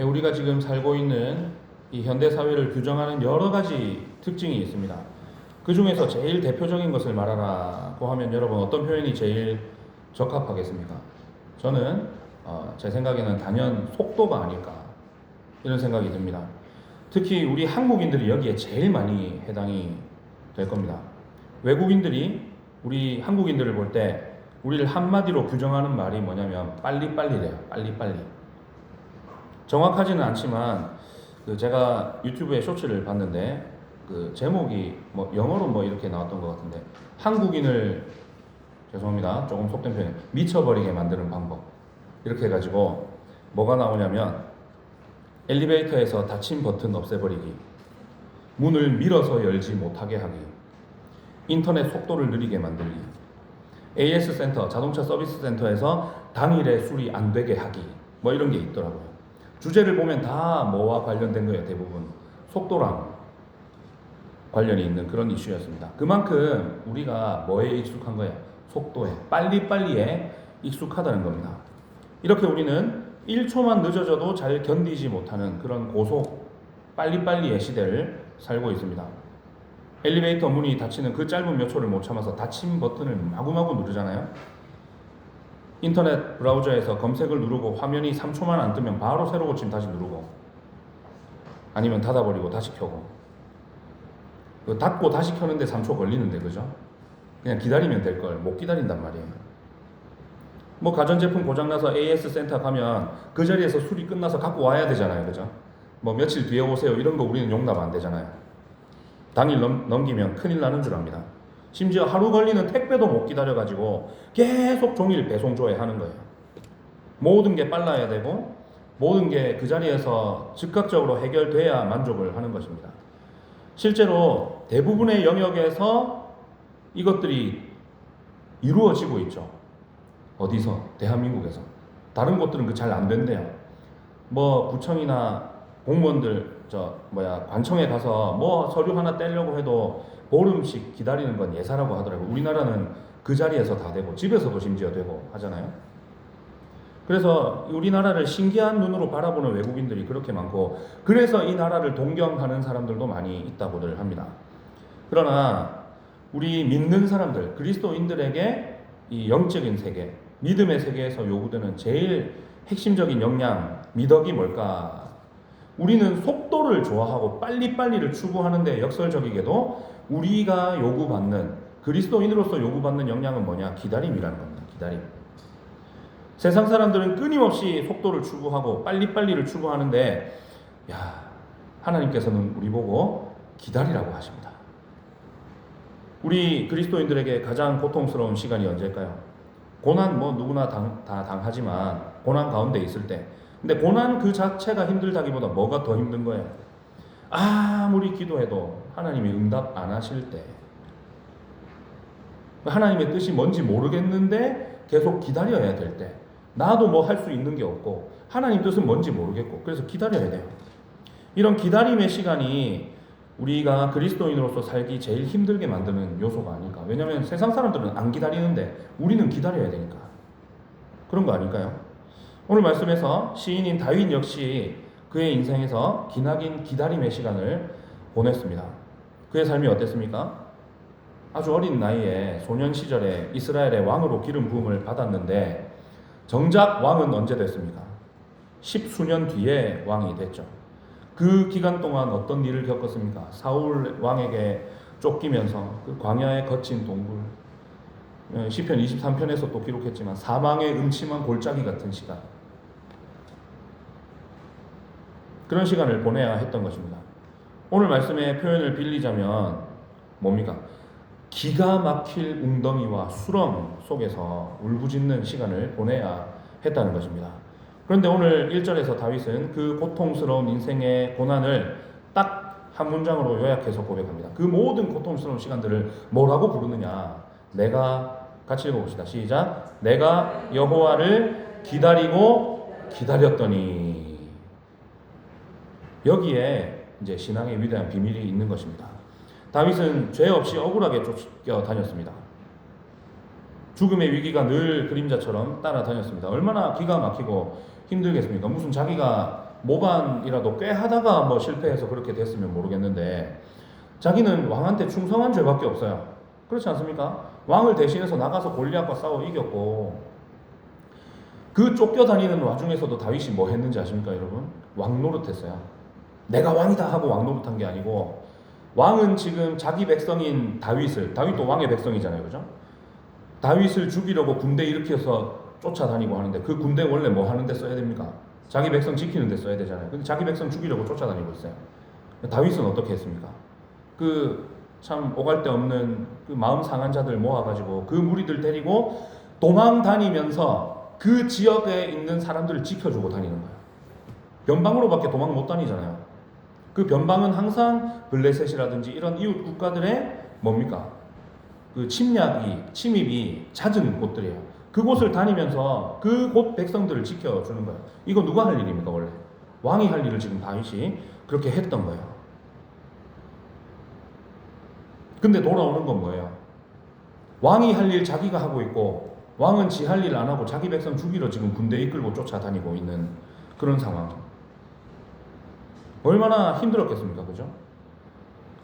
우리가 지금 살고 있는 이 현대 사회를 규정하는 여러 가지 특징이 있습니다. 그 중에서 제일 대표적인 것을 말하라고 하면 여러분 어떤 표현이 제일 적합하겠습니까? 저는 제 생각에는 단연 속도가 아닐까 이런 생각이 듭니다. 특히 우리 한국인들이 여기에 제일 많이 해당이 될 겁니다. 외국인들이 우리 한국인들을 볼 때 우리를 한마디로 규정하는 말이 뭐냐면 빨리빨리래요. 빨리빨리. 정확하지는 않지만 제가 유튜브에 쇼츠를 봤는데 그 제목이 뭐 영어로 뭐 이렇게 나왔던 것 같은데 한국인을 죄송합니다. 조금 속된 표현 미쳐버리게 만드는 방법 이렇게 해가지고 뭐가 나오냐면 엘리베이터에서 닫힌 버튼 없애버리기, 문을 밀어서 열지 못하게 하기, 인터넷 속도를 느리게 만들기, AS 센터 자동차 서비스 센터에서 당일에 수리 안 되게 하기 뭐 이런 게 있더라고요. 주제를 보면 다 뭐와 관련된 거예요. 대부분 속도랑 관련이 있는 그런 이슈였습니다. 그만큼 우리가 뭐에 익숙한 거예요? 속도에, 빨리빨리에 익숙하다는 겁니다. 이렇게 우리는 1초만 늦어져도 잘 견디지 못하는 그런 고속 빨리빨리의 시대를 살고 있습니다. 엘리베이터 문이 닫히는 그 짧은 몇 초를 못 참아서 닫힌 버튼을 마구마구 누르잖아요. 인터넷 브라우저에서 검색을 누르고 화면이 3초만 안 뜨면 바로 새로 고침 다시 누르고, 아니면 닫아버리고 다시 켜고, 닫고 다시 켜는데 3초 걸리는데, 그죠? 그냥 기다리면 될 걸 못 기다린단 말이에요. 뭐 가전제품 고장나서 AS 센터 가면 그 자리에서 수리 끝나서 갖고 와야 되잖아요, 그죠? 뭐 며칠 뒤에 오세요 이런 거 우리는 용납 안 되잖아요. 당일 넘기면 큰일 나는 줄 압니다. 심지어 하루 걸리는 택배도 못 기다려가지고 계속 종일 배송 조회하는 거예요. 모든 게 빨라야 되고 모든 게 그 자리에서 즉각적으로 해결돼야 만족을 하는 것입니다. 실제로 대부분의 영역에서 이것들이 이루어지고 있죠. 어디서? 대한민국에서. 다른 곳들은 그 잘 안 된대요. 뭐 구청이나 공무원들 관청에 가서 뭐 서류 하나 떼려고 해도 보름씩 기다리는 건 예사라고 하더라고요. 우리나라는 그 자리에서 다 되고 집에서도 심지어 되고 하잖아요. 그래서 우리나라를 신기한 눈으로 바라보는 외국인들이 그렇게 많고, 그래서 이 나라를 동경하는 사람들도 많이 있다고들 합니다. 그러나 우리 믿는 사람들, 그리스도인들에게 이 영적인 세계, 믿음의 세계에서 요구되는 제일 핵심적인 역량, 미덕이 뭘까? 우리는 속도를 좋아하고 빨리빨리를 추구하는데 역설적이게도 우리가 요구받는, 그리스도인으로서 요구받는 역량은 뭐냐? 기다림이라는 겁니다. 기다림. 세상 사람들은 끊임없이 속도를 추구하고 빨리빨리를 추구하는데, 하나님께서는 우리 보고 기다리라고 하십니다. 우리 그리스도인들에게 가장 고통스러운 시간이 언제일까요? 고난 뭐 누구나 다 당하지만 고난 가운데 있을 때, 근데 고난 그 자체가 힘들다기보다 뭐가 더 힘든 거예요? 아무리 기도해도 하나님이 응답 안 하실 때, 하나님의 뜻이 뭔지 모르겠는데 계속 기다려야 될 때, 나도 뭐 할 수 있는 게 없고 하나님 뜻은 뭔지 모르겠고 그래서 기다려야 돼요. 이런 기다림의 시간이 우리가 그리스도인으로서 살기 제일 힘들게 만드는 요소가 아닐까. 왜냐하면 세상 사람들은 안 기다리는데 우리는 기다려야 되니까. 그런 거 아닐까요? 오늘 말씀에서 시인인 다윗 역시 그의 인생에서 기나긴 기다림의 시간을 보냈습니다. 그의 삶이 어땠습니까? 아주 어린 나이에 소년 시절에 이스라엘의 왕으로 기름 부음을 받았는데, 정작 왕은 언제 됐습니까? 10수년 뒤에 왕이 됐죠. 그 기간 동안 어떤 일을 겪었습니까? 사울 왕에게 쫓기면서 그 광야의 거친 동굴, 시편 23편에서 또 기록했지만 사망의 음침한 골짜기 같은 시간, 그런 시간을 보내야 했던 것입니다. 오늘 말씀의 표현을 빌리자면 뭡니까? 기가 막힐 웅덩이와 수렁 속에서 울부짖는 시간을 보내야 했다는 것입니다. 그런데 오늘 1절에서 다윗은 그 고통스러운 인생의 고난을 딱 한 문장으로 요약해서 고백합니다. 그 모든 고통스러운 시간들을 뭐라고 부르느냐? 같이 읽어봅시다. 시작. 내가 여호와를 기다리고 기다렸더니. 여기에 이제 신앙의 위대한 비밀이 있는 것입니다. 다윗은 죄 없이 억울하게 쫓겨다녔습니다. 죽음의 위기가 늘 그림자처럼 따라다녔습니다. 얼마나 기가 막히고 힘들겠습니까? 무슨 자기가 모반이라도 꽤 하다가 뭐 실패해서 그렇게 됐으면 모르겠는데 자기는 왕한테 충성한 죄밖에 없어요. 그렇지 않습니까? 왕을 대신해서 나가서 골리앗과 싸워 이겼고 그 쫓겨다니는 와중에서도 다윗이 뭐 했는지 아십니까 여러분? 왕 노릇했어요. 내가 왕이다 하고 왕 노릇한 게 아니고 왕은 지금 자기 백성인 다윗도 왕의 백성이잖아요. 그죠? 다윗을 죽이려고 군대 일으켜서 쫓아다니고 하는데 그 군대 원래 뭐 하는데 써야 됩니까? 자기 백성 지키는 데 써야 되잖아요. 근데 자기 백성 죽이려고 쫓아다니고 있어요. 다윗은 어떻게 했습니까? 그 참 오갈 데 없는 그 마음 상한 자들 모아가지고 그 무리들 데리고 도망 다니면서 그 지역에 있는 사람들을 지켜주고 다니는 거예요. 변방으로밖에 도망 못 다니잖아요. 그 변방은 항상 블레셋이라든지 이런 이웃 국가들의 뭡니까? 그 침입이 잦은 곳들이에요. 그곳을 다니면서 그곳 백성들을 지켜주는 거예요. 이거 누가 할 일입니까 원래? 왕이 할 일을 지금 다윗이 그렇게 했던 거예요. 근데 돌아오는 건 뭐예요? 왕이 할 일 자기가 하고 있고 왕은 지 할 일 안 하고 자기 백성 죽이러 지금 군대 이끌고 쫓아다니고 있는 그런 상황. 얼마나 힘들었겠습니까? 그죠?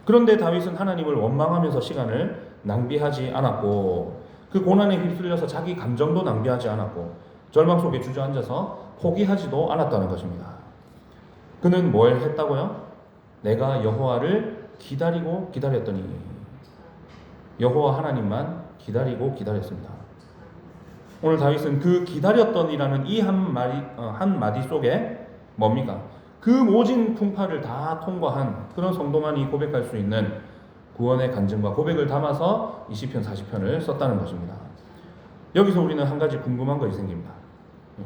그런데 다윗은 하나님을 원망하면서 시간을 낭비하지 않았고 그 고난에 휩쓸려서 자기 감정도 낭비하지 않았고 절망 속에 주저앉아서 포기하지도 않았다는 것입니다. 그는 뭘 했다고요? 내가 여호와를 기다리고 기다렸더니 여호와 하나님만 기다리고 기다렸습니다. 오늘 다윗은 그 기다렸더니라는 이 한 마디 속에 뭡니까? 그 모진 풍파를 다 통과한 그런 성도만이 고백할 수 있는 구원의 간증과 고백을 담아서 이 시편 40편을 썼다는 것입니다. 여기서 우리는 한 가지 궁금한 것이 생깁니다.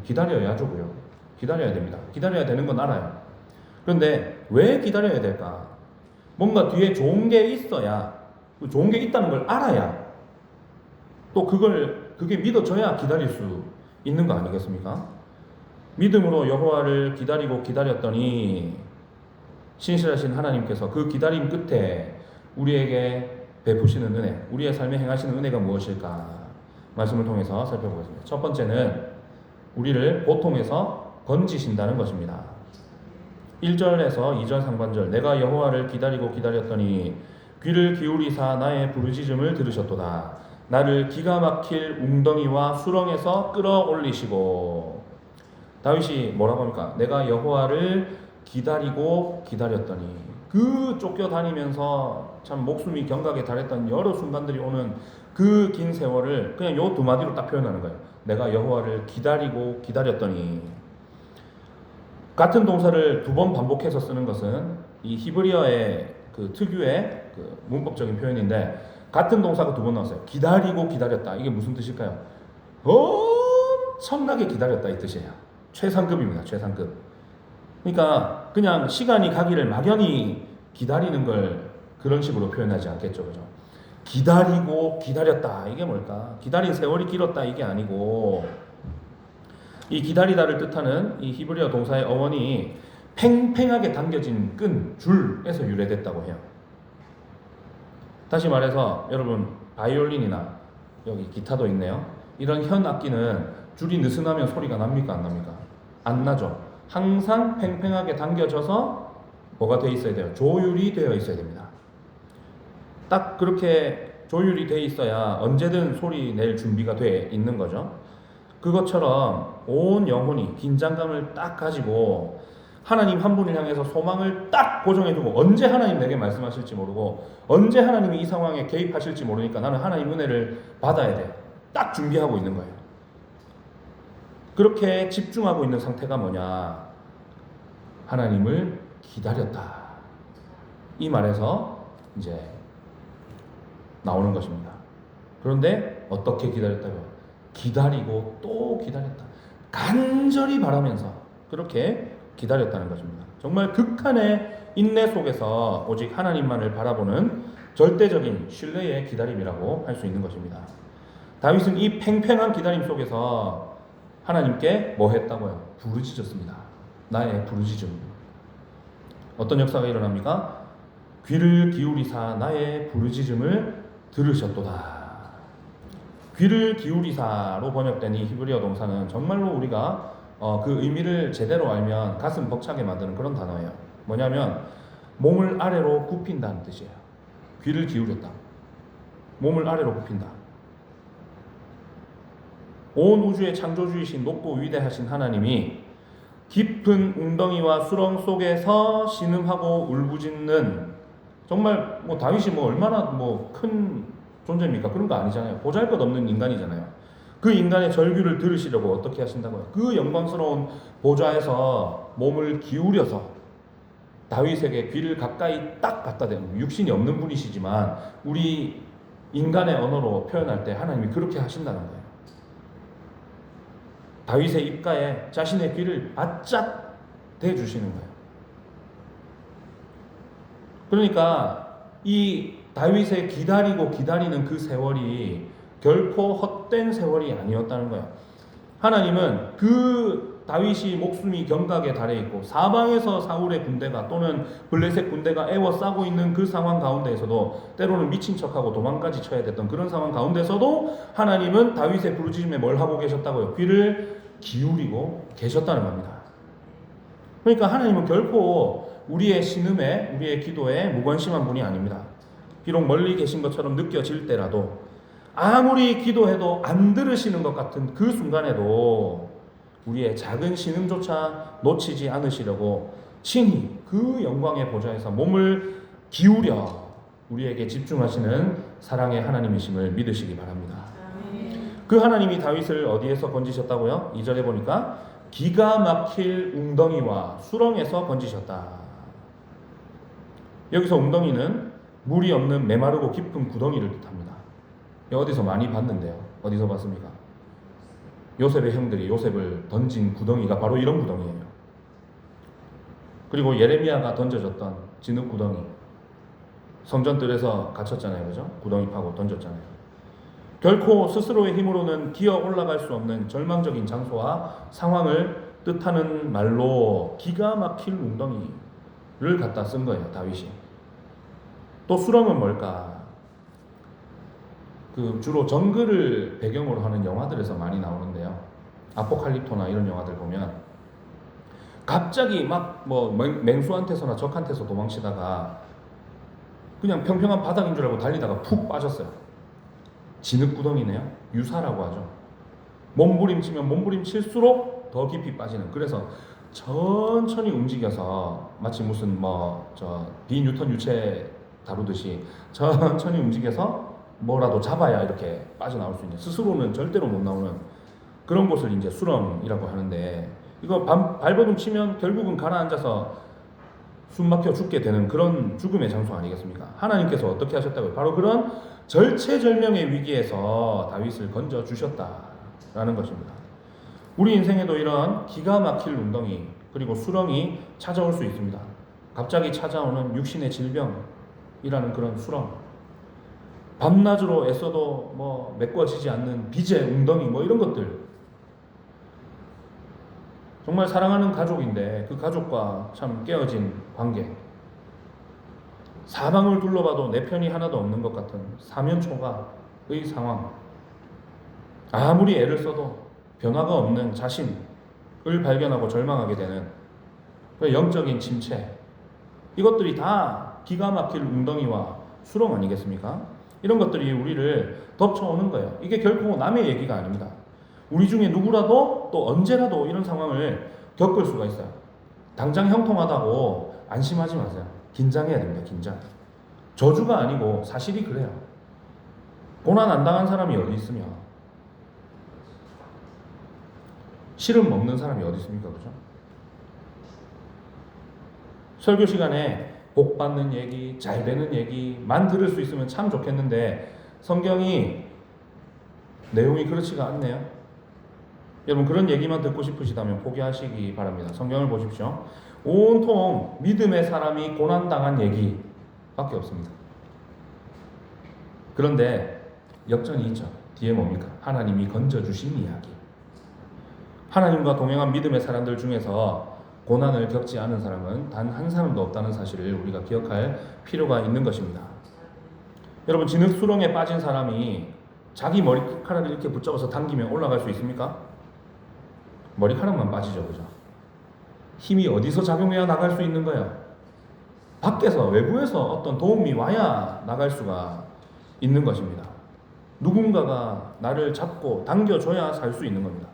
기다려야죠. 기다려야 됩니다. 기다려야 되는 건 알아요. 그런데 왜 기다려야 될까? 뭔가 뒤에 좋은 게 있어야, 좋은 게 있다는 걸 알아야 또 그게 믿어져야 기다릴 수 있는 거 아니겠습니까? 믿음으로 여호와를 기다리고 기다렸더니 신실하신 하나님께서 그 기다림 끝에 우리에게 베푸시는 은혜, 우리의 삶에 행하시는 은혜가 무엇일까? 말씀을 통해서 살펴보겠습니다. 첫 번째는 우리를 고통에서 건지신다는 것입니다. 1절에서 2절 상반절 내가 여호와를 기다리고 기다렸더니 귀를 기울이사 나의 부르짖음을 들으셨도다. 나를 기가 막힐 웅덩이와 수렁에서 끌어올리시고. 다윗이 뭐라고 합니까? 내가 여호와를 기다리고 기다렸더니 그 쫓겨다니면서 참 목숨이 경각에 달했던 여러 순간들이 오는 그 긴 세월을 그냥 요 두 마디로 딱 표현하는 거예요. 내가 여호와를 기다리고 기다렸더니. 같은 동사를 두 번 반복해서 쓰는 것은 이 히브리어의 그 특유의 그 문법적인 표현인데 같은 동사가 두 번 나왔어요. 기다리고 기다렸다. 이게 무슨 뜻일까요? 엄청나게 기다렸다 이 뜻이에요. 최상급입니다. 최상급. 그러니까 그냥 시간이 가기를 막연히 기다리는 걸 그런 식으로 표현하지 않겠죠. 그죠? 기다리고 기다렸다. 이게 뭘까? 기다린 세월이 길었다. 이게 아니고 이 기다리다를 뜻하는 이 히브리어 동사의 어원이 팽팽하게 당겨진 끈, 줄에서 유래됐다고 해요. 다시 말해서 여러분 바이올린이나 여기 기타도 있네요. 이런 현 악기는 줄이 느슨하면 소리가 납니까? 안 납니까? 안 나죠. 항상 팽팽하게 당겨져서 뭐가 되어 있어야 돼요? 조율이 되어 있어야 됩니다. 딱 그렇게 조율이 되어 있어야 언제든 소리 낼 준비가 돼 있는 거죠. 그것처럼 온 영혼이 긴장감을 딱 가지고 하나님 한 분을 향해서 소망을 딱 고정해두고 언제 하나님 내게 말씀하실지 모르고 언제 하나님이 이 상황에 개입하실지 모르니까 나는 하나님 은혜를 받아야 돼. 딱 준비하고 있는 거예요. 그렇게 집중하고 있는 상태가 뭐냐? 하나님을 기다렸다. 이 말에서 이제 나오는 것입니다. 그런데 어떻게 기다렸다고요? 기다리고 또 기다렸다. 간절히 바라면서 그렇게 기다렸다는 것입니다. 정말 극한의 인내 속에서 오직 하나님만을 바라보는 절대적인 신뢰의 기다림이라고 할 수 있는 것입니다. 다윗은 이 팽팽한 기다림 속에서 하나님께 뭐 했다고요? 부르짖었습니다. 나의 부르짖음. 어떤 역사가 일어납니까? 귀를 기울이사 나의 부르짖음을 들으셨도다. 귀를 기울이사로 번역된 이 히브리어 동사는 정말로 우리가 그 의미를 제대로 알면 가슴 벅차게 만드는 그런 단어예요. 뭐냐면 몸을 아래로 굽힌다는 뜻이에요. 귀를 기울였다. 몸을 아래로 굽힌다. 온 우주의 창조주이신 높고 위대하신 하나님이 깊은 웅덩이와 수렁 속에서 신음하고 울부짖는, 정말 뭐 다윗이 뭐 얼마나 뭐 큰 존재입니까? 그런 거 아니잖아요. 보잘것없는 인간이잖아요. 그 인간의 절규를 들으시려고 어떻게 하신다고요? 그 영광스러운 보좌에서 몸을 기울여서 다윗에게 귀를 가까이 딱 갖다 대는, 육신이 없는 분이시지만 우리 인간의 언어로 표현할 때 하나님이 그렇게 하신다는 거예요. 다윗의 입가에 자신의 귀를 바짝 대주시는 거예요. 그러니까 이 다윗의 기다리는 그 세월이 결코 헛된 세월이 아니었다는 거예요. 하나님은 그 다윗이 목숨이 경각에 달해 있고 사방에서 사울의 군대가 또는 블레셋 군대가 애워싸고 있는 그 상황 가운데에서도, 때로는 미친 척하고 도망까지 쳐야 됐던 그런 상황 가운데서도 하나님은 다윗의 부르짖음에 뭘 하고 계셨다고요? 귀를 기울이고 계셨다는 겁니다. 그러니까 하나님은 결코 우리의 신음에, 우리의 기도에 무관심한 분이 아닙니다. 비록 멀리 계신 것처럼 느껴질 때라도, 아무리 기도해도 안 들으시는 것 같은 그 순간에도 우리의 작은 신음조차 놓치지 않으시려고 친히 그 영광의 보좌에서 몸을 기울여 우리에게 집중하시는 사랑의 하나님이심을 믿으시기 바랍니다. 그 하나님이 다윗을 어디에서 건지셨다고요? 2절에 보니까 기가 막힐 웅덩이와 수렁에서 건지셨다. 여기서 웅덩이는 물이 없는 메마르고 깊은 구덩이를 뜻합니다. 어디서 많이 봤는데요. 어디서 봤습니까? 요셉의 형들이 요셉을 던진 구덩이가 바로 이런 구덩이에요. 그리고 예레미야가 던져졌던 진흙 구덩이, 성전뜰에서 갇혔잖아요. 그죠? 구덩이 파고 던졌잖아요. 결코 스스로의 힘으로는 기어 올라갈 수 없는 절망적인 장소와 상황을 뜻하는 말로 기가 막힐 웅덩이를 갖다 쓴 거예요, 다윗이. 또 수렁은 뭘까? 주로 정글을 배경으로 하는 영화들에서 많이 나오는데요. 아포칼립토나 이런 영화들 보면 갑자기 막 뭐 맹수한테서나 적한테서 도망치다가 그냥 평평한 바닥인 줄 알고 달리다가 푹 빠졌어요. 진흙구덩이네요. 유사라고 하죠. 몸부림치면 몸부림칠수록 더 깊이 빠지는. 그래서 천천히 움직여서 마치 무슨 비뉴턴 유체 다루듯이 천천히 움직여서 뭐라도 잡아야 이렇게 빠져나올 수 있는, 스스로는 절대로 못 나오는 그런 곳을 이제 수렁이라고 하는데, 이거 발버둥 치면 결국은 가라앉아서 숨 막혀 죽게 되는 그런 죽음의 장소 아니겠습니까? 하나님께서 어떻게 하셨다고요? 바로 그런 절체절명의 위기에서 다윗을 건져 주셨다라는 것입니다. 우리 인생에도 이런 기가 막힐 웅덩이 그리고 수렁이 찾아올 수 있습니다. 갑자기 찾아오는 육신의 질병이라는 그런 수렁, 밤낮으로 애써도 메꿔지지 않는 빚의 웅덩이, 이런 것들. 정말 사랑하는 가족인데 그 가족과 참 깨어진 관계, 사방을 둘러봐도 내 편이 하나도 없는 것 같은 사면초가의 상황, 아무리 애를 써도 변화가 없는 자신을 발견하고 절망하게 되는 그 영적인 침체, 이것들이 다 기가 막힐 웅덩이와 수렁 아니겠습니까? 이런 것들이 우리를 덮쳐오는 거예요. 이게 결코 남의 얘기가 아닙니다. 우리 중에 누구라도 또 언제라도 이런 상황을 겪을 수가 있어요. 당장 형통하다고 안심하지 마세요. 긴장해야 됩니다. 긴장. 저주가 아니고 사실이 그래요. 고난 안 당한 사람이 어디 있으며, 실은 먹는 사람이 어디 있습니까? 그죠? 설교 시간에 복 받는 얘기, 잘 되는 얘기만 들을 수 있으면 참 좋겠는데 성경이 내용이 그렇지가 않네요. 여러분, 그런 얘기만 듣고 싶으시다면 포기하시기 바랍니다. 성경을 보십시오. 온통 믿음의 사람이 고난당한 얘기밖에 없습니다. 그런데 역전이 있죠. 뒤에 뭡니까? 하나님이 건져주신 이야기. 하나님과 동행한 믿음의 사람들 중에서 고난을 겪지 않은 사람은 단 한 사람도 없다는 사실을 우리가 기억할 필요가 있는 것입니다. 여러분, 진흙 수렁에 빠진 사람이 자기 머리카락을 이렇게 붙잡아서 당기면 올라갈 수 있습니까? 머리카락만 빠지죠, 그죠? 힘이 어디서 작용해야 나갈 수 있는 거예요? 밖에서, 외부에서 어떤 도움이 와야 나갈 수가 있는 것입니다. 누군가가 나를 잡고 당겨줘야 살 수 있는 겁니다.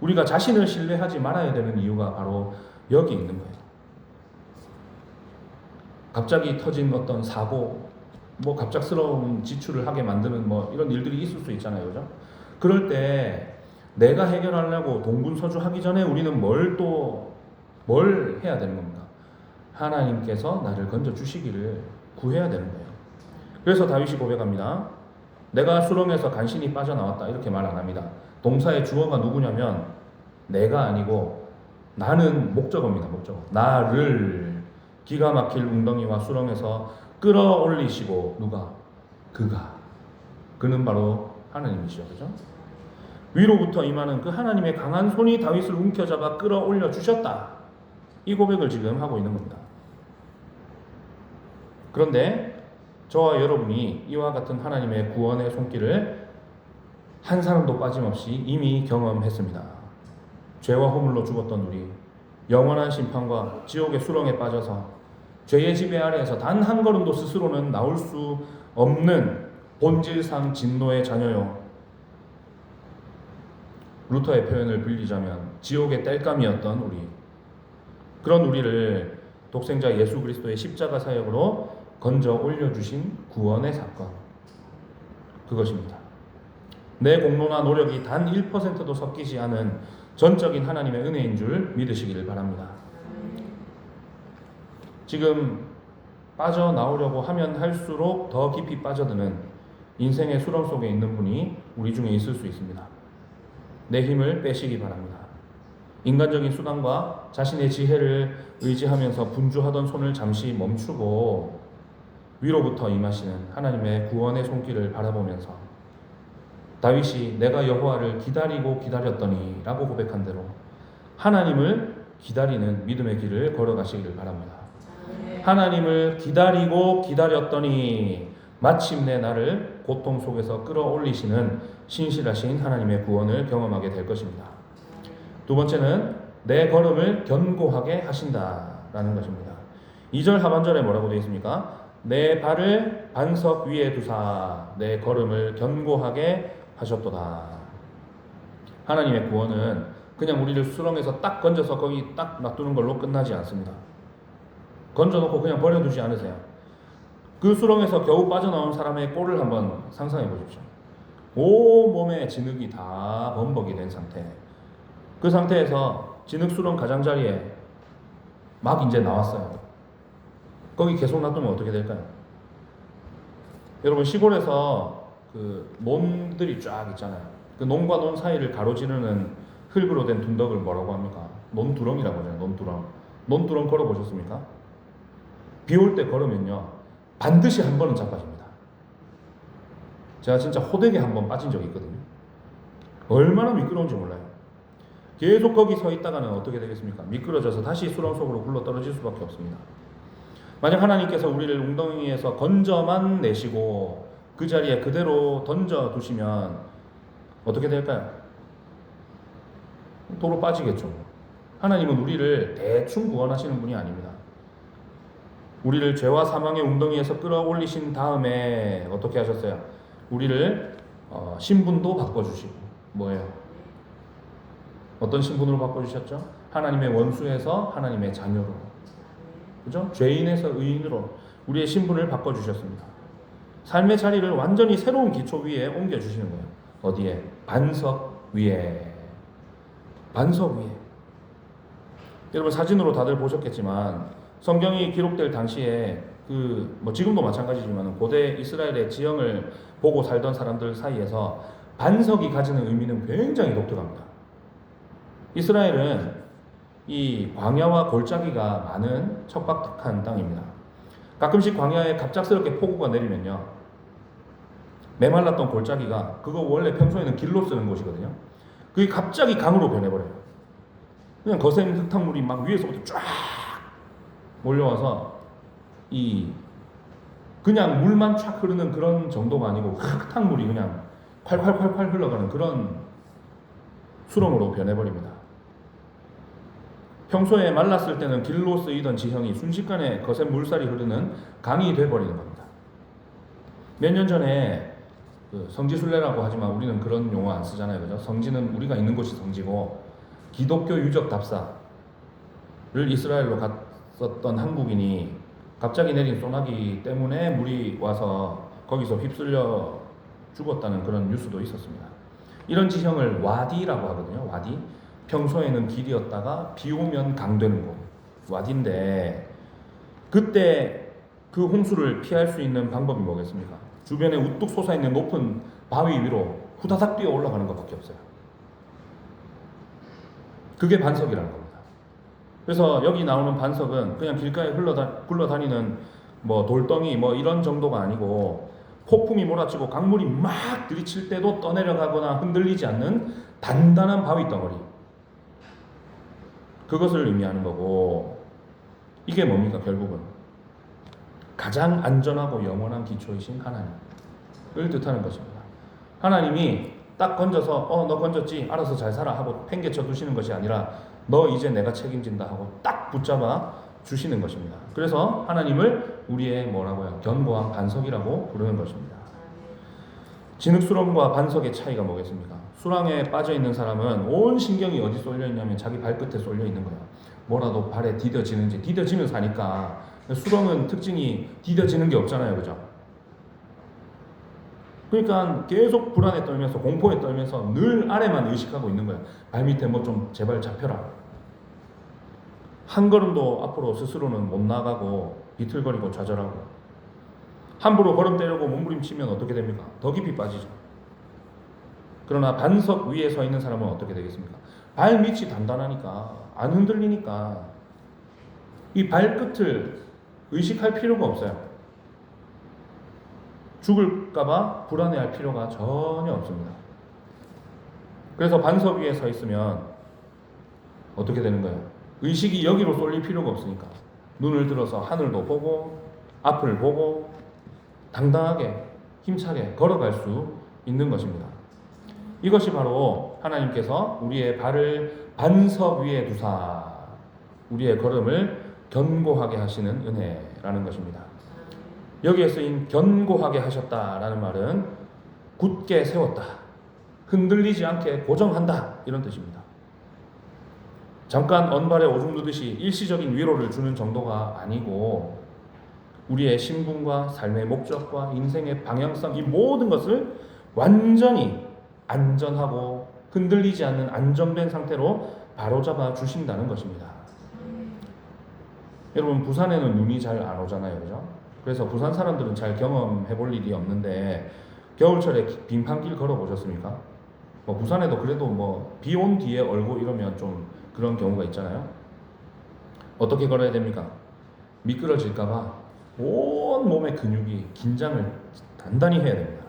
우리가 자신을 신뢰하지 말아야 되는 이유가 바로 여기 있는 거예요. 갑자기 터진 어떤 사고, 뭐 갑작스러운 지출을 하게 만드는 뭐 이런 일들이 있을 수 있잖아요, 그죠? 그럴 때 내가 해결하려고 동분서주 하기 전에 우리는 뭘 해야 되는 겁니까? 하나님께서 나를 건져 주시기를 구해야 되는 거예요. 그래서 다윗이 고백합니다. 내가 수렁에서 간신히 빠져나왔다, 이렇게 말 안 합니다. 동사의 주어가 누구냐면 내가 아니고 나는 목적어입니다. 목적어. 나를 기가 막힐 웅덩이와 수렁에서 끌어올리시고, 누가? 그는 바로 하나님이시죠, 그죠? 위로부터 임하는 그 하나님의 강한 손이 다윗을 움켜잡아 끌어올려 주셨다, 이 고백을 지금 하고 있는 겁니다. 그런데 저와 여러분이 이와 같은 하나님의 구원의 손길을 한 사람도 빠짐없이 이미 경험했습니다. 죄와 허물로 죽었던 우리, 영원한 심판과 지옥의 수렁에 빠져서 죄의 지배 아래에서 단 한 걸음도 스스로는 나올 수 없는 본질상 진노의 자녀요, 루터의 표현을 빌리자면 지옥의 땔감이었던 우리, 그런 우리를 독생자 예수 그리스도의 십자가 사역으로 건져 올려주신 구원의 사건, 그것입니다. 내 공로나 노력이 단 1%도 섞이지 않은 전적인 하나님의 은혜인 줄 믿으시기를 바랍니다. 지금 빠져나오려고 하면 할수록 더 깊이 빠져드는 인생의 수렁 속에 있는 분이 우리 중에 있을 수 있습니다. 내 힘을 빼시기 바랍니다. 인간적인 수단과 자신의 지혜를 의지하면서 분주하던 손을 잠시 멈추고 위로부터 임하시는 하나님의 구원의 손길을 바라보면서 다윗이 내가 여호와를 기다리고 기다렸더니 라고 고백한 대로 하나님을 기다리는 믿음의 길을 걸어가시기를 바랍니다. 하나님을 기다리고 기다렸더니 마침내 나를 고통 속에서 끌어올리시는 신실하신 하나님의 구원을 경험하게 될 것입니다. 두 번째는 내 걸음을 견고하게 하신다라는 것입니다. 2절 하반절에 뭐라고 되어 있습니까? 내 발을 반석 위에 두사 내 걸음을 견고하게 하셨도다. 하나님의 구원은 그냥 우리를 수렁에서 딱 건져서 거기 딱 놔두는 걸로 끝나지 않습니다. 건져놓고 그냥 버려두지 않으세요. 그 수렁에서 겨우 빠져나온 사람의 꼴을 한번 상상해 보십시오. 온 몸에 진흙이 다 범벅이 된 상태, 그 상태에서 진흙 수렁 가장자리에 막 이제 나왔어요. 거기 계속 놔두면 어떻게 될까요? 여러분, 시골에서 그 논들이 쫙 있잖아요. 그 논과 논 사이를 가로지르는 흙으로 된 둔덕을 뭐라고 합니까? 논두렁이라고 하잖아요. 논두렁 걸어보셨습니까? 비 올 때 걸으면요 반드시 한 번은 자빠집니다. 제가 진짜 호되게 한 번 빠진 적이 있거든요. 얼마나 미끄러운지 몰라요. 계속 거기 서 있다가는 어떻게 되겠습니까? 미끄러져서 다시 수렁 속으로 굴러 떨어질 수밖에 없습니다. 만약 하나님께서 우리를 웅덩이에서 건져만 내시고 그 자리에 그대로 던져 두시면 어떻게 될까요? 도로 빠지겠죠. 하나님은 우리를 대충 구원하시는 분이 아닙니다. 우리를 죄와 사망의 웅덩이에서 끌어올리신 다음에 어떻게 하셨어요? 우리를 신분도 바꿔주시고, 뭐예요? 어떤 신분으로 바꿔주셨죠? 하나님의 원수에서 하나님의 자녀로, 그죠? 죄인에서 의인으로 우리의 신분을 바꿔주셨습니다. 삶의 자리를 완전히 새로운 기초 위에 옮겨주시는 거예요. 어디에? 반석 위에. 반석 위에. 여러분, 사진으로 다들 보셨겠지만 성경이 기록될 당시에 지금도 마찬가지지만 고대 이스라엘의 지형을 보고 살던 사람들 사이에서 반석이 가지는 의미는 굉장히 독특합니다. 이스라엘은 이 광야와 골짜기가 많은 척박한 땅입니다. 가끔씩 광야에 갑작스럽게 폭우가 내리면요, 메말랐던 골짜기가, 그거 원래 평소에는 길로 쓰는 곳이거든요, 그게 갑자기 강으로 변해버려요. 그냥 거센 흙탕물이 막 위에서부터 쫙 몰려와서 그냥 물만 쫙 흐르는 그런 정도가 아니고 흙탕물이 그냥 콸콸콸콸 흘러가는 그런 수렁으로 변해버립니다. 평소에 말랐을 때는 길로 쓰이던 지형이 순식간에 거센 물살이 흐르는 강이 돼버리는 겁니다. 몇 년 전에 그 성지순례라고 하지만 우리는 그런 용어 안 쓰잖아요, 그죠? 성지는 우리가 있는 곳이 성지고, 기독교 유적 답사를 이스라엘로 갔었던 한국인이 갑자기 내린 소나기 때문에 물이 와서 거기서 휩쓸려 죽었다는 그런 뉴스도 있었습니다. 이런 지형을 와디라고 하거든요. 와디. 평소에는 길이었다가 비 오면 강 되는 곳. 와디인데, 그때 그 홍수를 피할 수 있는 방법이 뭐겠습니까? 주변에 우뚝 솟아있는 높은 바위 위로 후다닥 뛰어 올라가는 것밖에 없어요. 그게 반석이라는 겁니다. 그래서 여기 나오는 반석은 그냥 길가에 굴러다니는 뭐 돌덩이 뭐 이런 정도가 아니고, 폭풍이 몰아치고 강물이 막 들이칠 때도 떠내려가거나 흔들리지 않는 단단한 바위 덩어리, 그것을 의미하는 거고, 이게 뭡니까? 결국은 가장 안전하고 영원한 기초이신 하나님을 뜻하는 것입니다. 하나님이 딱 건져서 너 건졌지? 알아서 잘 살아 하고 팽개쳐 두시는 것이 아니라, 너 이제 내가 책임진다 하고 딱 붙잡아 주시는 것입니다. 그래서 하나님을 우리의 뭐라고요? 견고한 반석이라고 부르는 것입니다. 진흙수렁과 반석의 차이가 뭐겠습니까? 수렁에 빠져 있는 사람은 온 신경이 어디 쏠려 있냐면 자기 발끝에 쏠려 있는 거예요. 뭐라도 발에 디뎌지는지, 디뎌지면 사니까. 수렁은 특징이 디뎌지는 게 없잖아요, 그죠? 그러니까 계속 불안에 떨면서, 공포에 떨면서 늘 아래만 의식하고 있는 거예요. 발밑에 뭐 좀 제발 잡혀라. 한 걸음도 앞으로 스스로는 못 나가고 비틀거리고 좌절하고, 함부로 걸음 떼려고 몸부림치면 어떻게 됩니까? 더 깊이 빠지죠. 그러나 반석 위에 서 있는 사람은 어떻게 되겠습니까? 발밑이 단단하니까, 안 흔들리니까 이 발끝을 의식할 필요가 없어요. 죽을까봐 불안해할 필요가 전혀 없습니다. 그래서 반석 위에 서 있으면 어떻게 되는 거예요? 의식이 여기로 쏠릴 필요가 없으니까 눈을 들어서 하늘도 보고 앞을 보고 당당하게 힘차게 걸어갈 수 있는 것입니다. 이것이 바로 하나님께서 우리의 발을 반석 위에 두사 우리의 걸음을 견고하게 하시는 은혜라는 것입니다. 여기에 쓰인 견고하게 하셨다라는 말은 굳게 세웠다, 흔들리지 않게 고정한다, 이런 뜻입니다. 잠깐 언발에 오줌 누듯이 일시적인 위로를 주는 정도가 아니고, 우리의 신분과 삶의 목적과 인생의 방향성, 이 모든 것을 완전히 안전하고 흔들리지 않는 안정된 상태로 바로잡아 주신다는 것입니다. 여러분, 부산에는 눈이 잘 안 오잖아요, 그죠? 그래서 부산 사람들은 잘 경험해 볼 일이 없는데, 겨울철에 빙판길 걸어 보셨습니까? 뭐 부산에도 그래도 뭐 비 온 뒤에 얼고 이러면 좀 그런 경우가 있잖아요. 어떻게 걸어야 됩니까? 미끄러질까봐 온 몸의 근육이 긴장을 단단히 해야 됩니다.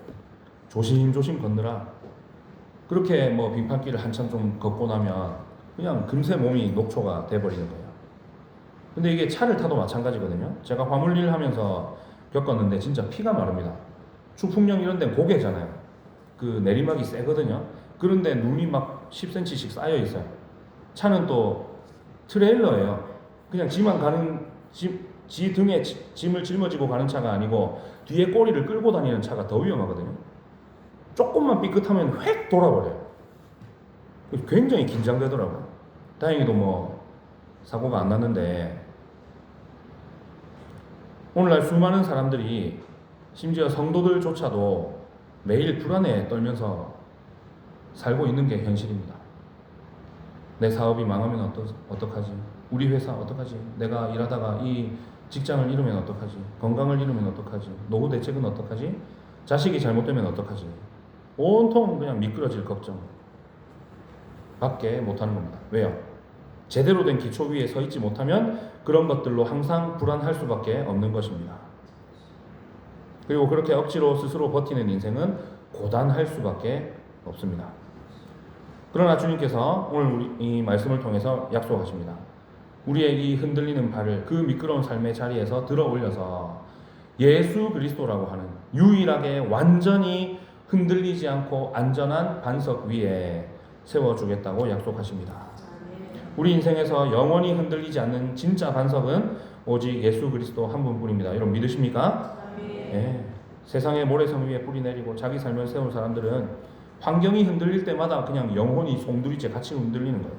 조심조심 걷느라 그렇게 뭐 빙판길을 한참 좀 걷고 나면 그냥 금세 몸이 녹초가 돼버리는 거예요. 근데 이게 차를 타도 마찬가지거든요. 제가 화물일 하면서 겪었는데 진짜 피가 마릅니다. 추풍령 이런 데는 고개잖아요. 그 내리막이 세거든요. 그런데 눈이 막 10cm씩 쌓여 있어요. 차는 또 트레일러예요. 그냥 지만 가는, 지 등에 짐을 짊어지고 가는 차가 아니고 뒤에 꼬리를 끌고 다니는 차가 더 위험하거든요. 조금만 삐끗하면 획 돌아버려요. 굉장히 긴장되더라고요. 다행히도 뭐 사고가 안 났는데, 오늘날 수많은 사람들이, 심지어 성도들조차도 매일 불안에 떨면서 살고 있는 게 현실입니다. 내 사업이 망하면 어떡하지? 우리 회사 어떡하지? 내가 일하다가 이 직장을 잃으면 어떡하지? 건강을 잃으면 어떡하지? 노후 대책은 어떡하지? 자식이 잘못되면 어떡하지? 온통 그냥 미끄러질 걱정 밖에 못하는 겁니다. 왜요? 제대로 된 기초 위에 서 있지 못하면 그런 것들로 항상 불안할 수밖에 없는 것입니다. 그리고 그렇게 억지로 스스로 버티는 인생은 고단할 수밖에 없습니다. 그러나 주님께서 오늘 이 말씀을 통해서 약속하십니다. 우리의 이 흔들리는 발을 그 미끄러운 삶의 자리에서 들어 올려서 예수 그리스도라고 하는 유일하게 완전히 흔들리지 않고 안전한 반석 위에 세워주겠다고 약속하십니다. 우리 인생에서 영원히 흔들리지 않는 진짜 반석은 오직 예수 그리스도 한 분뿐입니다. 여러분 믿으십니까? 예. 세상의 모래성 위에 뿌리 내리고 자기 삶을 세운 사람들은 환경이 흔들릴 때마다 그냥 영혼이 송두리째 같이 흔들리는 거예요.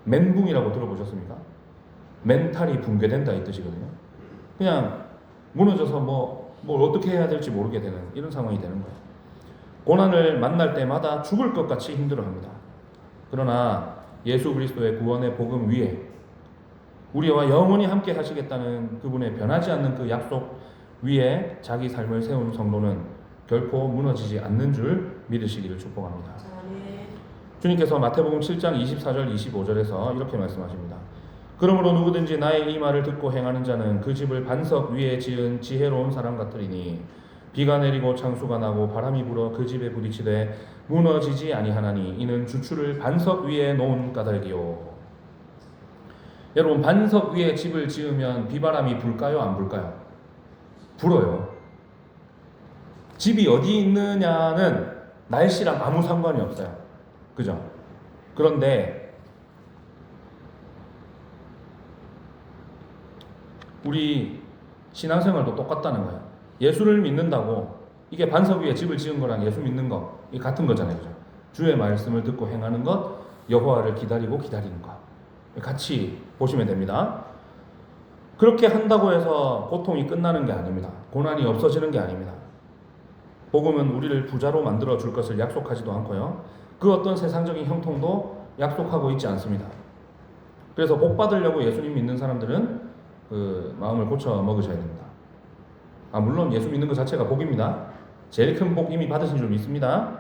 멘붕이라고 들어보셨습니까? 멘탈이 붕괴된다 이 뜻이거든요. 그냥 무너져서 뭘 어떻게 해야 될지 모르게 되는 이런 상황이 되는 거예요. 고난을 만날 때마다 죽을 것 같이 힘들어합니다. 그러나 예수 그리스도의 구원의 복음 위에 우리와 영원히 함께 하시겠다는 그분의 변하지 않는 그 약속 위에 자기 삶을 세운 성도는 결코 무너지지 않는 줄 믿으시기를 축복합니다. 주님께서 마태복음 7장 24절 25절에서 이렇게 말씀하십니다. 그러므로 누구든지 나의 이 말을 듣고 행하는 자는 그 집을 반석 위에 지은 지혜로운 사람 같으리니 비가 내리고 창수가 나고 바람이 불어 그 집에 부딪히되 무너지지 아니하나니 이는 주추를 반석 위에 놓은 까닭이요. 여러분 반석 위에 집을 지으면 비바람이 불까요? 안 불까요? 불어요. 집이 어디 있느냐는 날씨랑 아무 상관이 없어요. 그죠? 그런데 우리 신앙생활도 똑같다는 거예요. 예수를 믿는다고 이게 반석 위에 집을 지은 거랑 예수 믿는 거 이 같은 거잖아요. 그죠? 주의 말씀을 듣고 행하는 것, 여호와를 기다리고 기다리는 것 같이 보시면 됩니다. 그렇게 한다고 해서 고통이 끝나는 게 아닙니다. 고난이 없어지는 게 아닙니다. 복음은 우리를 부자로 만들어 줄 것을 약속하지도 않고요. 그 어떤 세상적인 형통도 약속하고 있지 않습니다. 그래서 복 받으려고 예수님 믿는 사람들은 그 마음을 고쳐 먹으셔야 됩니다. 물론 예수 믿는 것 자체가 복입니다. 제일 큰 복 이미 받으신 줄 믿습니다.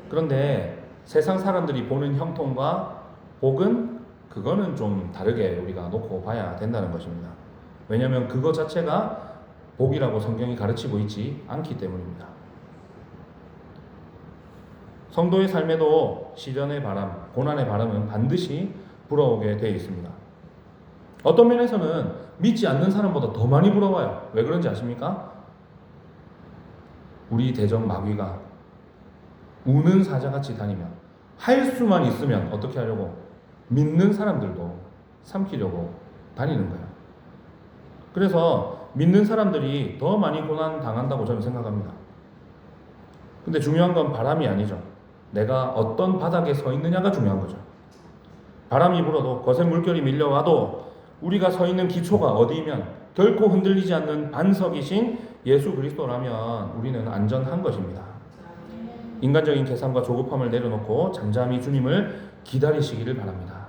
그런데 세상 사람들이 보는 형통과 복은 그거는 좀 다르게 우리가 놓고 봐야 된다는 것입니다. 왜냐하면 그거 자체가 복이라고 성경이 가르치고 있지 않기 때문입니다. 성도의 삶에도 시련의 바람, 고난의 바람은 반드시 불어오게 되어 있습니다. 어떤 면에서는 믿지 않는 사람보다 더 많이 불어와요. 왜 그런지 아십니까? 우리 대적 마귀가 우는 사자같이 다니며 할 수만 있으면 어떻게 하려고? 믿는 사람들도 삼키려고 다니는 거예요. 그래서 믿는 사람들이 더 많이 고난 당한다고 저는 생각합니다. 근데 중요한 건 바람이 아니죠. 내가 어떤 바닥에 서 있느냐가 중요한 거죠. 바람이 불어도 거센 물결이 밀려와도 우리가 서 있는 기초가 어디이면 결코 흔들리지 않는 반석이신 예수 그리스도라면 우리는 안전한 것입니다. 인간적인 계산과 조급함을 내려놓고 잠잠히 주님을 기다리시기를 바랍니다.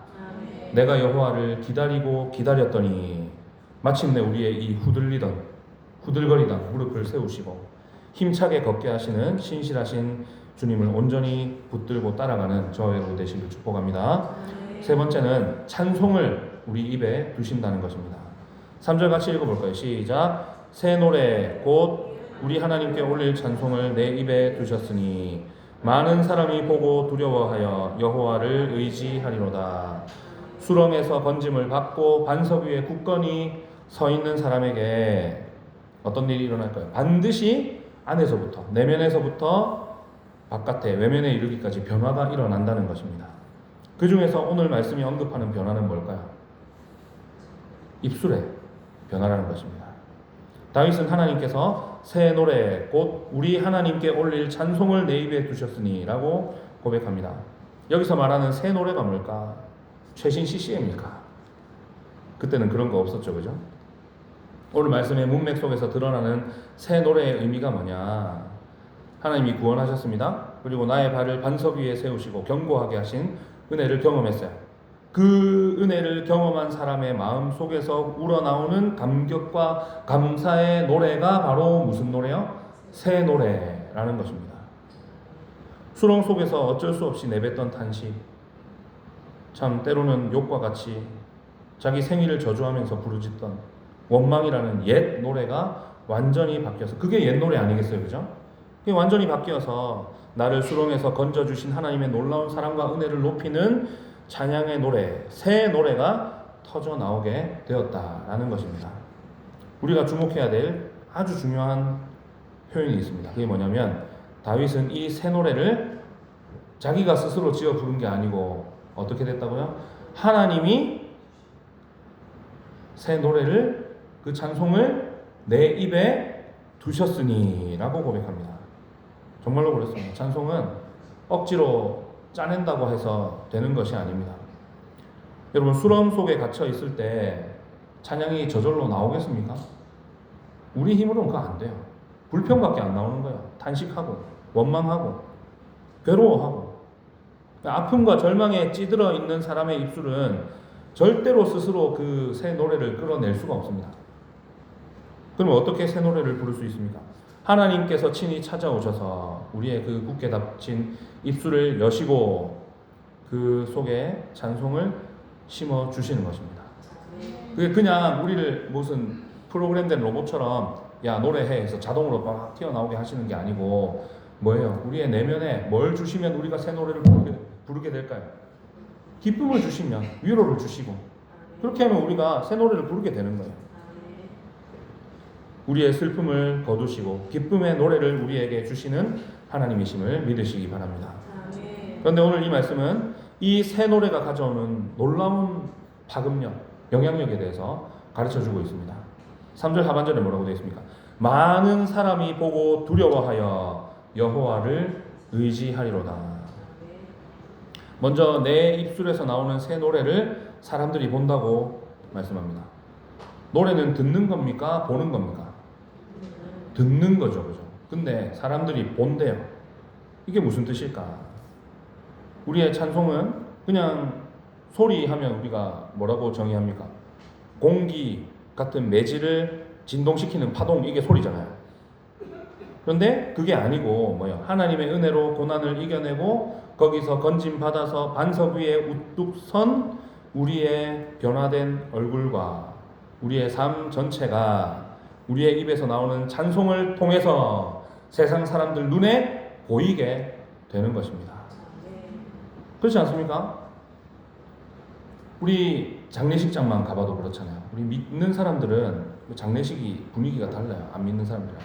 내가 여호와를 기다리고 기다렸더니 마침내 우리의 이 후들거리던 무릎을 세우시고 힘차게 걷게 하시는 신실하신 주님을 온전히 붙들고 따라가는 저와 여러분 되시길 축복합니다. 세 번째는 찬송을 우리 입에 두신다는 것입니다. 3절 같이 읽어볼까요? 시작. 새 노래 곧 우리 하나님께 올릴 찬송을 내 입에 두셨으니 많은 사람이 보고 두려워하여 여호와를 의지하리로다. 수렁에서 건짐을 받고 반석 위에 굳건히 서 있는 사람에게 어떤 일이 일어날까요? 반드시 안에서부터 내면에서부터 바깥에 외면에 이르기까지 변화가 일어난다는 것입니다. 그 중에서 오늘 말씀이 언급하는 변화는 뭘까요? 입술의 변화라는 것입니다. 다윗은 하나님께서 새 노래 곧 우리 하나님께 올릴 찬송을 내 입에 두셨으니 라고 고백합니다. 여기서 말하는 새 노래가 뭘까? 최신 CCM일까? 그때는 그런 거 없었죠, 그죠? 오늘 말씀의 문맥 속에서 드러나는 새 노래의 의미가 뭐냐? 하나님이 구원하셨습니다. 그리고 나의 발을 반석 위에 세우시고 견고하게 하신 은혜를 경험했어요. 그 은혜를 경험한 사람의 마음 속에서 우러나오는 감격과 감사의 노래가 바로 무슨 노래요? 새 노래라는 것입니다. 수렁 속에서 어쩔 수 없이 내뱉던 탄식, 참 때로는 욕과 같이 자기 생일을 저주하면서 부르짖던 원망이라는 옛 노래가 완전히 바뀌어서, 그게 옛 노래 아니겠어요, 그죠? 그게 완전히 바뀌어서 나를 수렁에서 건져주신 하나님의 놀라운 사랑과 은혜를 높이는 찬양의 노래, 새 노래가 터져 나오게 되었다라는 것입니다. 우리가 주목해야 될 아주 중요한 표현이 있습니다. 그게 뭐냐면 다윗은 이 새 노래를 자기가 스스로 지어 부른 게 아니고 어떻게 됐다고요? 하나님이 새 노래를, 그 찬송을 내 입에 두셨으니 라고 고백합니다. 정말로 그렇습니다. 찬송은 억지로 짜낸다고 해서 되는 것이 아닙니다. 여러분, 수렁 속에 갇혀 있을 때 찬양이 저절로 나오겠습니까? 우리 힘으로는 그거 안 돼요. 불평밖에 안 나오는 거예요. 탄식하고 원망하고 괴로워하고. 아픔과 절망에 찌들어 있는 사람의 입술은 절대로 스스로 그 새 노래를 끌어낼 수가 없습니다. 그럼 어떻게 새 노래를 부를 수 있습니까? 하나님께서 친히 찾아오셔서 우리의 그 굳게 닫힌 입술을 여시고 그 속에 찬송을 심어 주시는 것입니다. 그게 그냥 우리를 무슨 프로그램된 로봇처럼 야 노래해 해서 자동으로 막 튀어나오게 하시는 게 아니고 뭐예요? 우리의 내면에 뭘 주시면 우리가 새 노래를 부르게 될까요? 기쁨을 주시면 위로를 주시고, 그렇게 하면 우리가 새 노래를 부르게 되는 거예요. 우리의 슬픔을 거두시고 기쁨의 노래를 우리에게 주시는 하나님이심을 믿으시기 바랍니다. 그런데 오늘 이 말씀은 이 새 노래가 가져오는 놀라운 파급력, 영향력에 대해서 가르쳐주고 있습니다. 3절 하반절에 뭐라고 되어 있습니까? 많은 사람이 보고 두려워하여 여호와를 의지하리로다. 먼저 내 입술에서 나오는 새 노래를 사람들이 본다고 말씀합니다. 노래는 듣는 겁니까? 보는 겁니까? 듣는 거죠, 그죠? 근데 사람들이 본대요. 이게 무슨 뜻일까? 우리의 찬송은 그냥 소리하면 우리가 뭐라고 정의합니까? 공기 같은 매질을 진동시키는 파동, 이게 소리잖아요. 그런데 그게 아니고 뭐예요? 하나님의 은혜로 고난을 이겨내고 거기서 건짐 받아서 반석 위에 우뚝 선 우리의 변화된 얼굴과 우리의 삶 전체가 우리의 입에서 나오는 찬송을 통해서 세상 사람들 눈에 보이게 되는 것입니다. 그렇지 않습니까? 우리 장례식장만 가봐도 그렇잖아요. 우리 믿는 사람들은 장례식이 분위기가 달라요. 안 믿는 사람들은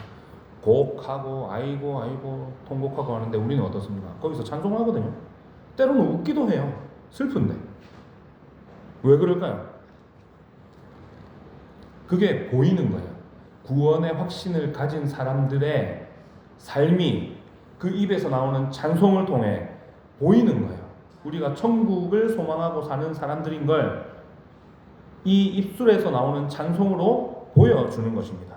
곡하고 아이고 통곡하고 하는데 우리는 어떻습니까? 거기서 찬송하거든요. 때로는 웃기도 해요. 슬픈데. 왜 그럴까요? 그게 보이는 거예요. 구원의 확신을 가진 사람들의 삶이 그 입에서 나오는 찬송을 통해 보이는 거예요. 우리가 천국을 소망하고 사는 사람들인 걸 이 입술에서 나오는 찬송으로 보여주는 것입니다.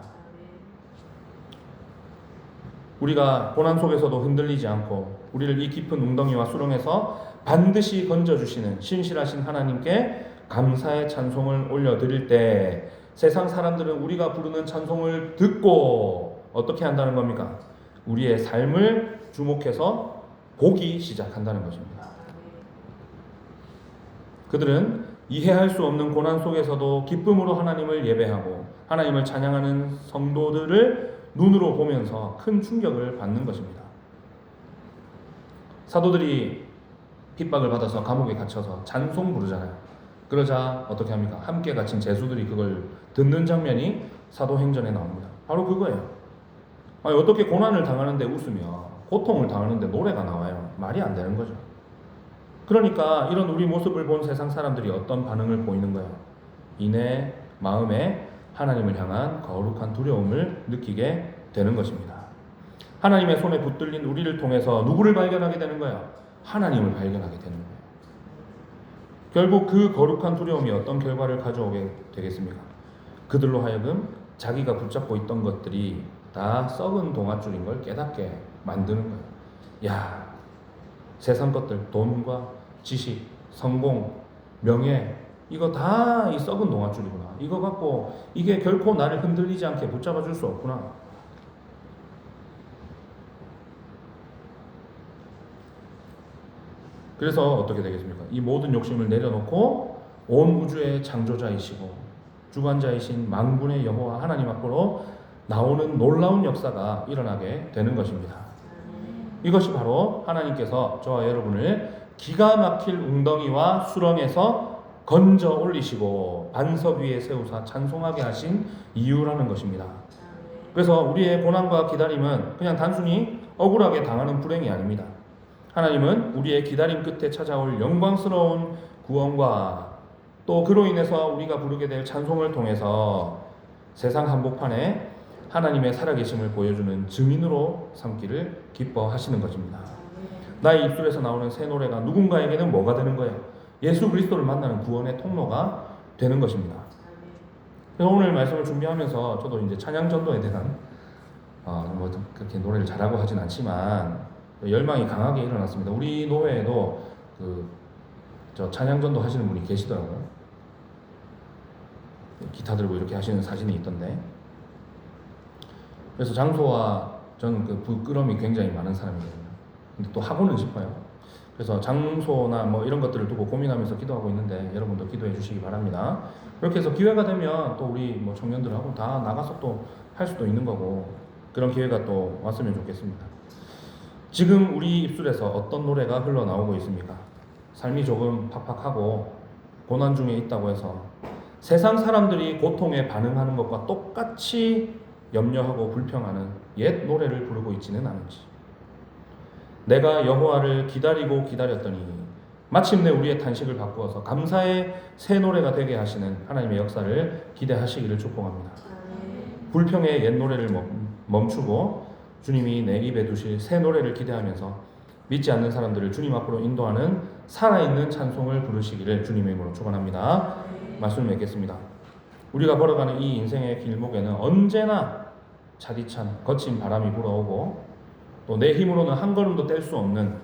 우리가 고난 속에서도 흔들리지 않고 우리를 이 깊은 웅덩이와 수렁에서 반드시 건져주시는 신실하신 하나님께 감사의 찬송을 올려드릴 때 세상 사람들은 우리가 부르는 찬송을 듣고 어떻게 한다는 겁니까? 우리의 삶을 주목해서 보기 시작한다는 것입니다. 그들은 이해할 수 없는 고난 속에서도 기쁨으로 하나님을 예배하고 하나님을 찬양하는 성도들을 눈으로 보면서 큰 충격을 받는 것입니다. 사도들이 핍박을 받아서 감옥에 갇혀서 찬송 부르잖아요. 그러자 어떻게 합니까? 함께 갇힌 제수들이 그걸 듣는 장면이 사도행전에 나옵니다. 바로 그거예요. 아니, 어떻게 고난을 당하는데 웃으며 고통을 당하는데 노래가 나와요? 말이 안 되는 거죠. 그러니까 이런 우리 모습을 본 세상 사람들이 어떤 반응을 보이는 거예요? 이내 마음에 하나님을 향한 거룩한 두려움을 느끼게 되는 것입니다. 하나님의 손에 붙들린 우리를 통해서 누구를 발견하게 되는 거예요? 하나님을 발견하게 되는 거예요. 결국 그 거룩한 두려움이 어떤 결과를 가져오게 되겠습니까? 그들로 하여금 자기가 붙잡고 있던 것들이 다 썩은 동아줄인 걸 깨닫게 만드는 거예요. 야, 세상 것들, 돈과 지식, 성공, 명예, 이거 다 이 썩은 동아줄이구나. 이거 갖고 이게 결코 나를 흔들리지 않게 붙잡아 줄 수 없구나. 그래서 어떻게 되겠습니까? 이 모든 욕심을 내려놓고 온 우주의 창조자이시고 주관자이신 만군의 여호와 하나님 앞으로 나오는 놀라운 역사가 일어나게 되는 것입니다. 이것이 바로 하나님께서 저와 여러분을 기가 막힐 웅덩이와 수렁에서 건져 올리시고 반석 위에 세우사 찬송하게 하신 이유라는 것입니다. 그래서 우리의 고난과 기다림은 그냥 단순히 억울하게 당하는 불행이 아닙니다. 하나님은 우리의 기다림 끝에 찾아올 영광스러운 구원과 또 그로 인해서 우리가 부르게 될 찬송을 통해서 세상 한복판에 하나님의 살아계심을 보여주는 증인으로 삼기를 기뻐하시는 것입니다. 나의 입술에서 나오는 새 노래가 누군가에게는 뭐가 되는 거예요? 예수 그리스도를 만나는 구원의 통로가 되는 것입니다. 그래서 오늘 말씀을 준비하면서 저도 이제 찬양 전도에 대한 뭐 그렇게 노래를 잘하고 하진 않지만 열망이 강하게 일어났습니다. 우리 노회에도 저 찬양 전도 하시는 분이 계시더라고요. 기타 들고 이렇게 하시는 사진이 있던데. 그래서 장소와 저는 그 부끄러움이 굉장히 많은 사람이거든요. 근데 또 하고는 싶어요. 그래서 장소나 뭐 이런 것들을 두고 고민하면서 기도하고 있는데 여러분도 기도해 주시기 바랍니다. 그렇게 해서 기회가 되면 또 우리 뭐 청년들하고 다 나가서 또 할 수도 있는 거고 그런 기회가 또 왔으면 좋겠습니다. 지금 우리 입술에서 어떤 노래가 흘러나오고 있습니까? 삶이 조금 팍팍하고 고난 중에 있다고 해서 세상 사람들이 고통에 반응하는 것과 똑같이 염려하고 불평하는 옛 노래를 부르고 있지는 않은지, 내가 여호와를 기다리고 기다렸더니 마침내 우리의 탄식을 바꾸어서 감사의 새 노래가 되게 하시는 하나님의 역사를 기대하시기를 축복합니다. 불평의 옛 노래를 멈추고 주님이 내 입에 두실 새 노래를 기대하면서 믿지 않는 사람들을 주님 앞으로 인도하는 살아있는 찬송을 부르시기를 주님의 이름으로 축원합니다. 말씀을 맺겠습니다. 우리가 걸어가는 이 인생의 길목에는 언제나 차디찬 거친 바람이 불어오고 또 내 힘으로는 한 걸음도 뗄 수 없는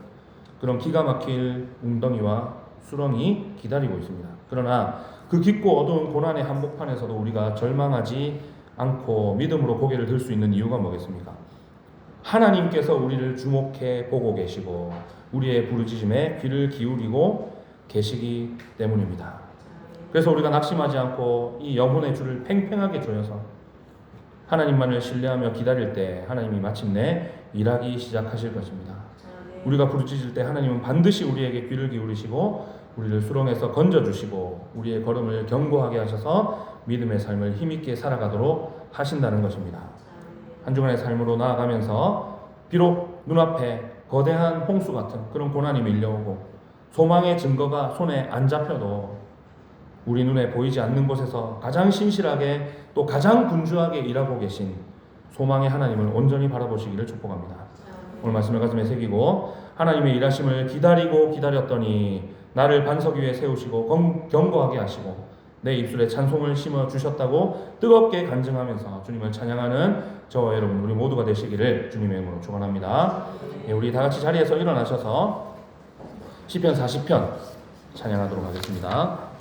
그런 기가 막힐 웅덩이와 수렁이 기다리고 있습니다. 그러나 그 깊고 어두운 고난의 한복판에서도 우리가 절망하지 않고 믿음으로 고개를 들 수 있는 이유가 뭐겠습니까? 하나님께서 우리를 주목해 보고 계시고 우리의 부르짖음에 귀를 기울이고 계시기 때문입니다. 그래서 우리가 낙심하지 않고 이 영혼의 줄을 팽팽하게 조여서 하나님만을 신뢰하며 기다릴 때 하나님이 마침내 일하기 시작하실 것입니다. 우리가 부르짖을 때 하나님은 반드시 우리에게 귀를 기울이시고 우리를 수렁에서 건져주시고 우리의 걸음을 견고하게 하셔서 믿음의 삶을 힘있게 살아가도록 하신다는 것입니다. 한 주간의 삶으로 나아가면서 비록 눈앞에 거대한 홍수 같은 그런 고난이 밀려오고 소망의 증거가 손에 안 잡혀도 우리 눈에 보이지 않는 곳에서 가장 신실하게 또 가장 분주하게 일하고 계신 소망의 하나님을 온전히 바라보시기를 축복합니다. 오늘 말씀을 가슴에 새기고 하나님의 일하심을 기다리고 기다렸더니 나를 반석 위에 세우시고 견고하게 하시고 내 입술에 찬송을 심어 주셨다고 뜨겁게 간증하면서 주님을 찬양하는 저와 여러분 우리 모두가 되시기를 주님의 이름으로 축원합니다. 우리 다 같이 자리에서 일어나셔서 시편 40편 찬양하도록 하겠습니다.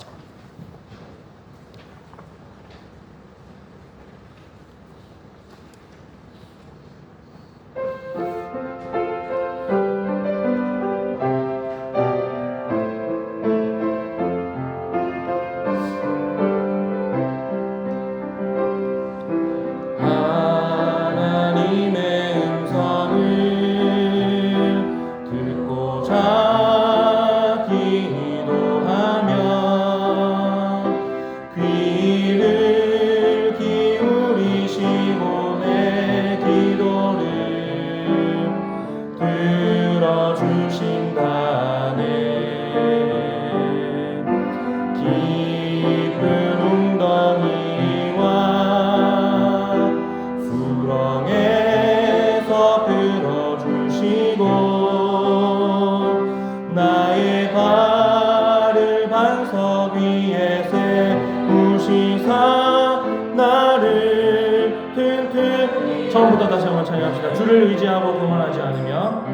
처음부터 다시 한번 찬양합시다. 주를 의지하고 교만하지 않으며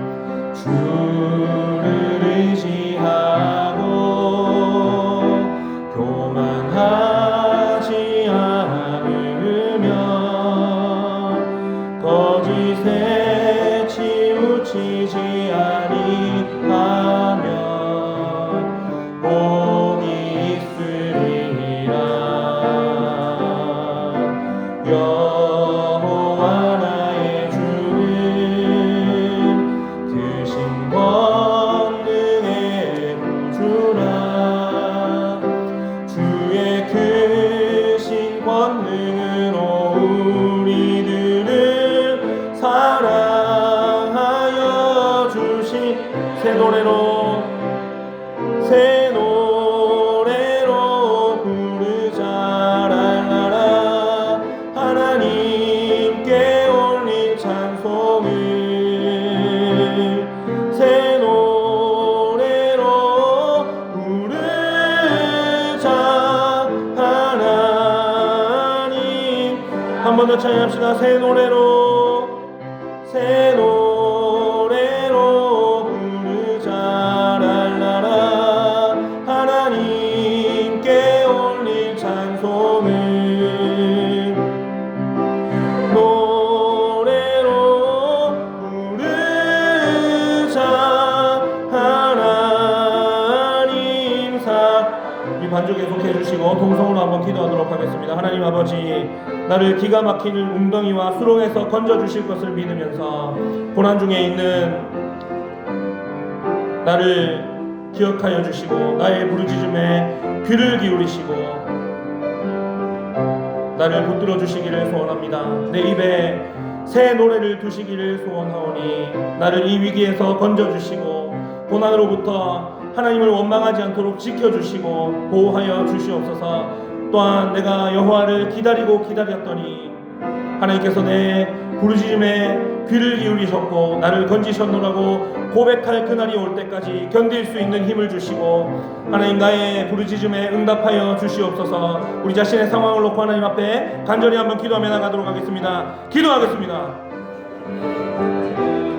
주를 의지하고 교만하지 않으며 거짓에 치우치지 아니하면 복이 있으리라. 새 노래로 번 더 찬양합시다. 새 노래로 부르자. 랄라라. 하나님께 올릴 찬송을 노래로 부르자. 하나님 이 반주 계속해 주시고 동성으로 한번 기도하도록 하겠습니다. 하나님 아버지, 나를 기가 막히는 웅덩이와 수렁에서 건져 주실 것을 믿으면서 고난 중에 있는 나를 기억하여 주시고 나의 부르짖음에 귀를 기울이시고 나를 붙들어 주시기를 소원합니다. 내 입에 새 노래를 두시기를 소원하오니 나를 이 위기에서 건져 주시고 고난으로부터 하나님을 원망하지 않도록 지켜주시고 보호하여 주시옵소서. 또한 내가 여호와를 기다리고 기다렸더니 하나님께서 내 부르짖음에 귀를 기울이셨고 나를 건지셨노라고 고백할 그날이 올 때까지 견딜 수 있는 힘을 주시고 하나님 나의 부르짖음에 응답하여 주시옵소서. 우리 자신의 상황을 놓고 하나님 앞에 간절히 한번 기도하며 나가도록 하겠습니다. 기도하겠습니다.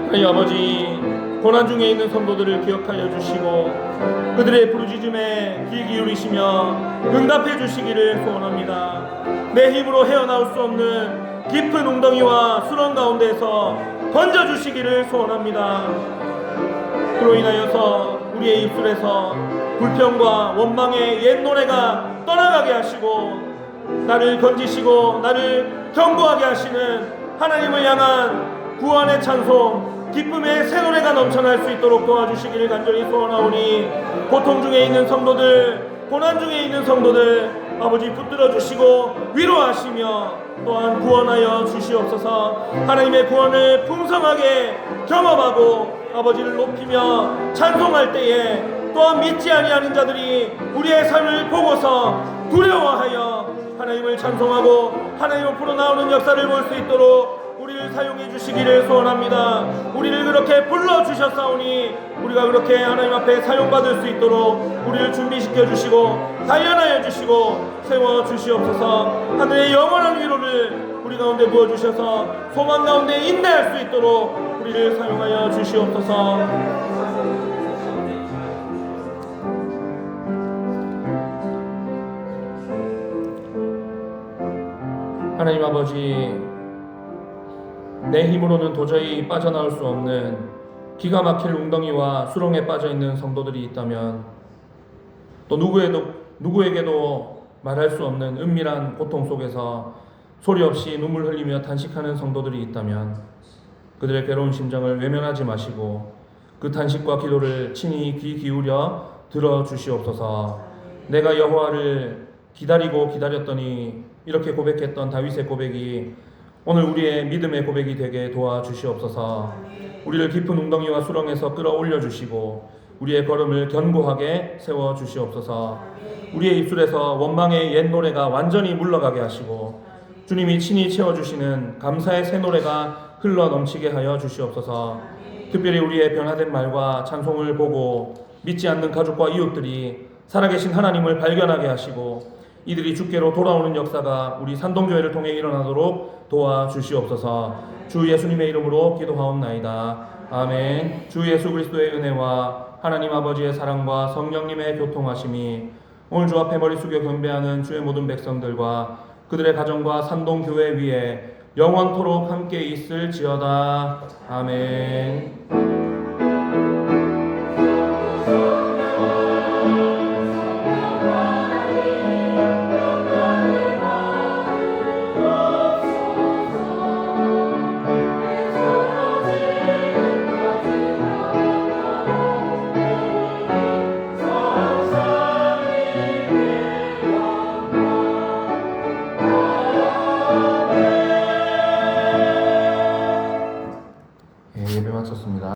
하나님 아버지, 고난 중에 있는 성도들을 기억하여 주시고 그들의 부르짖음에 귀 기울이시며 응답해 주시기를 소원합니다. 내 힘으로 헤어나올 수 없는 깊은 웅덩이와 수렁 가운데서 건져 주시기를 소원합니다. 그로 인하여서 우리의 입술에서 불평과 원망의 옛 노래가 떠나가게 하시고 나를 건지시고 나를 견고하게 하시는 하나님을 향한 구원의 찬송, 기쁨의 새 노래가 넘쳐날 수 있도록 도와주시기를 간절히 소원하오니 고통 중에 있는 성도들, 고난 중에 있는 성도들 아버지 붙들어 주시고 위로하시며 또한 구원하여 주시옵소서. 하나님의 구원을 풍성하게 경험하고 아버지를 높이며 찬송할 때에 또한 믿지 아니하는 자들이 우리의 삶을 보고서 두려워하여 하나님을 찬송하고 하나님 앞으로 나오는 역사를 볼 수 있도록 우리를 사용해 주시기를 소원합니다. 우리를 그렇게 불러주셨사오니 우리가 그렇게 하나님 앞에 사용받을 수 있도록 우리를 준비시켜 주시고 단련하여 주시고 세워 주시옵소서. 하늘의 영원한 위로를 우리 가운데 부어주셔서 소망 가운데 인내할 수 있도록 우리를 사용하여 주시옵소서. 하나님 아버지, 내 힘으로는 도저히 빠져나올 수 없는 기가 막힐 웅덩이와 수렁에 빠져있는 성도들이 있다면 또 누구에게도 말할 수 없는 은밀한 고통 속에서 소리 없이 눈물 흘리며 탄식하는 성도들이 있다면 그들의 괴로운 심정을 외면하지 마시고 그 탄식과 기도를 친히 귀 기울여 들어주시옵소서. 내가 여호와를 기다리고 기다렸더니 이렇게 고백했던 다윗의 고백이 오늘 우리의 믿음의 고백이 되게 도와주시옵소서. 우리를 깊은 웅덩이와 수렁에서 끌어올려 주시고 우리의 걸음을 견고하게 세워주시옵소서. 우리의 입술에서 원망의 옛 노래가 완전히 물러가게 하시고 주님이 친히 채워주시는 감사의 새 노래가 흘러넘치게 하여 주시옵소서. 특별히 우리의 변화된 말과 찬송을 보고 믿지 않는 가족과 이웃들이 살아계신 하나님을 발견하게 하시고 이들이 주께로 돌아오는 역사가 우리 산동교회를 통해 일어나도록 도와주시옵소서. 주 예수님의 이름으로 기도하옵나이다. 아멘. 주 예수 그리스도의 은혜와 하나님 아버지의 사랑과 성령님의 교통하심이 오늘 주 앞에 머리 숙여 경배하는 주의 모든 백성들과 그들의 가정과 산동교회 위에 영원토록 함께 있을지어다. 아멘.